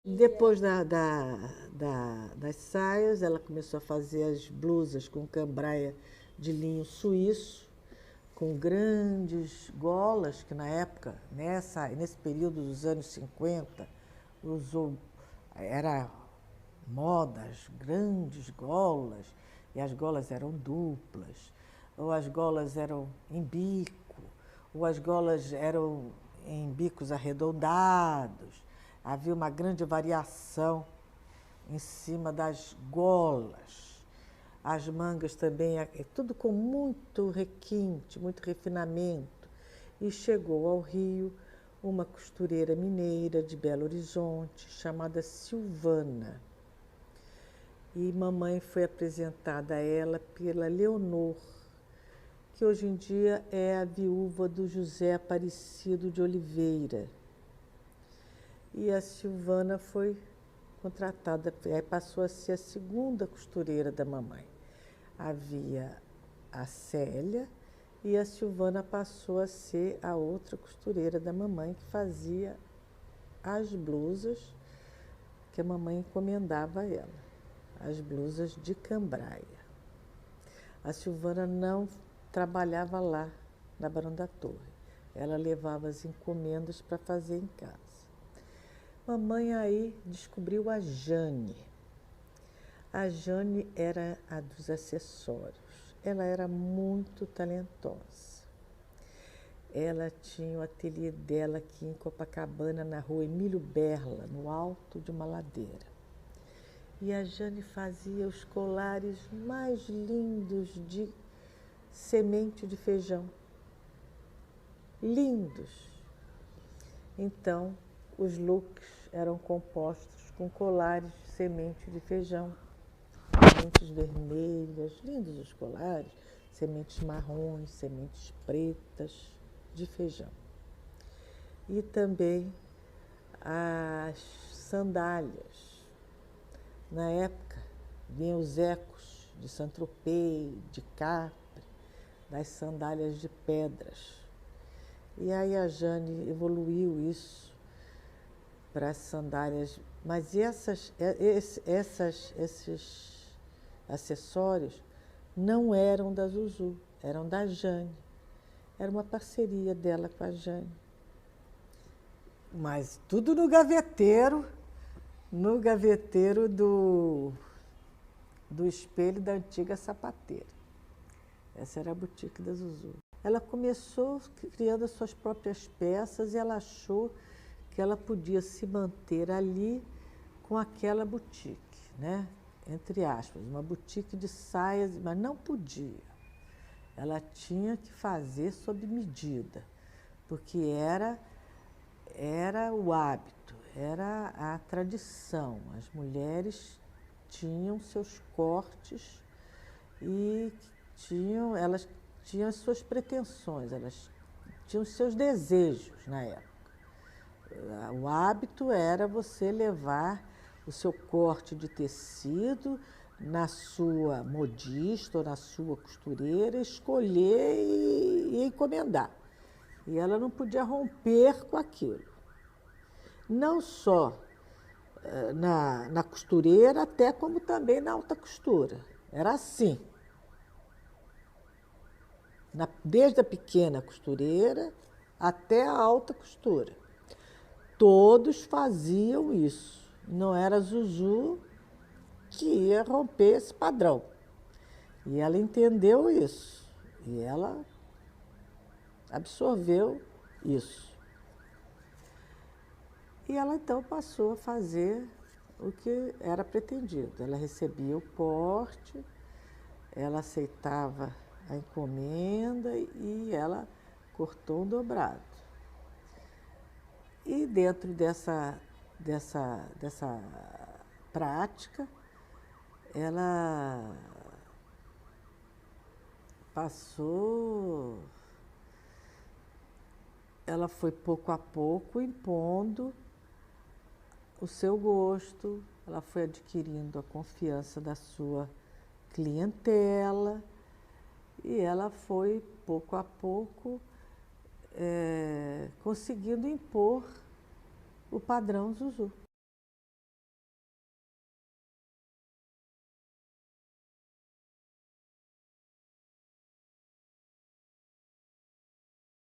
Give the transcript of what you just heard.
Depois das saias, ela começou a fazer as blusas com cambraia de linho suíço, com grandes golas, que na época, nesse período dos anos 50, usou, era moda, as grandes golas, e as golas eram duplas, ou as golas eram em bico, ou as golas eram em bicos arredondados. Havia uma grande variação em cima das golas. As mangas também, tudo com muito requinte, muito refinamento. E chegou ao Rio uma costureira mineira de Belo Horizonte, chamada Silvana. E mamãe foi apresentada a ela pela Leonor, que hoje em dia é a viúva do José Aparecido de Oliveira. E a Silvana foi contratada, aí passou a ser a segunda costureira da mamãe. Havia a Célia e a Silvana passou a ser a outra costureira da mamãe, que fazia as blusas que a mamãe encomendava a ela, as blusas de cambraia. A Silvana não trabalhava lá na Barão da Torre, ela levava as encomendas para fazer em casa. Mamãe aí descobriu a Jane. A Jane era a dos acessórios. Ela era muito talentosa. Ela tinha o ateliê dela aqui em Copacabana, na rua Emílio Berla, no alto de uma ladeira. E a Jane fazia os colares mais lindos de semente de feijão. Lindos. Então, os looks eram compostos com colares de semente de feijão, sementes vermelhas, lindos os colares, sementes marrons, sementes pretas de feijão. E também as sandálias. Na época, vinham os ecos de Saint-Tropez, de Capri, das sandálias de pedras. E aí a Jane evoluiu isso para as sandálias, mas esses acessórios não eram da Zuzu, eram da Jane. Era uma parceria dela com a Jane. Mas tudo no gaveteiro do espelho da antiga sapateira. Essa era a boutique da Zuzu. Ela começou criando as suas próprias peças e ela achou que ela podia se manter ali com aquela boutique, né? Entre aspas, uma boutique de saias, mas não podia. Ela tinha que fazer sob medida, porque era o hábito, era a tradição. As mulheres tinham seus cortes e elas tinham as suas pretensões, elas tinham os seus desejos na época. O hábito era você levar o seu corte de tecido na sua modista ou na sua costureira, escolher e encomendar. E ela não podia romper com aquilo. Não só na costureira, até como também na alta costura. Era assim. Desde a pequena costureira até a alta costura. Todos faziam isso. Não era a Zuzu que ia romper esse padrão. E ela entendeu isso. E ela absorveu isso. E ela então passou a fazer o que era pretendido. Ela recebia o corte, ela aceitava a encomenda e ela cortou um dobrado. E dentro dessa prática, ela foi pouco a pouco impondo o seu gosto, ela foi adquirindo a confiança da sua clientela e ela foi pouco a pouco conseguindo impor o padrão Zuzu.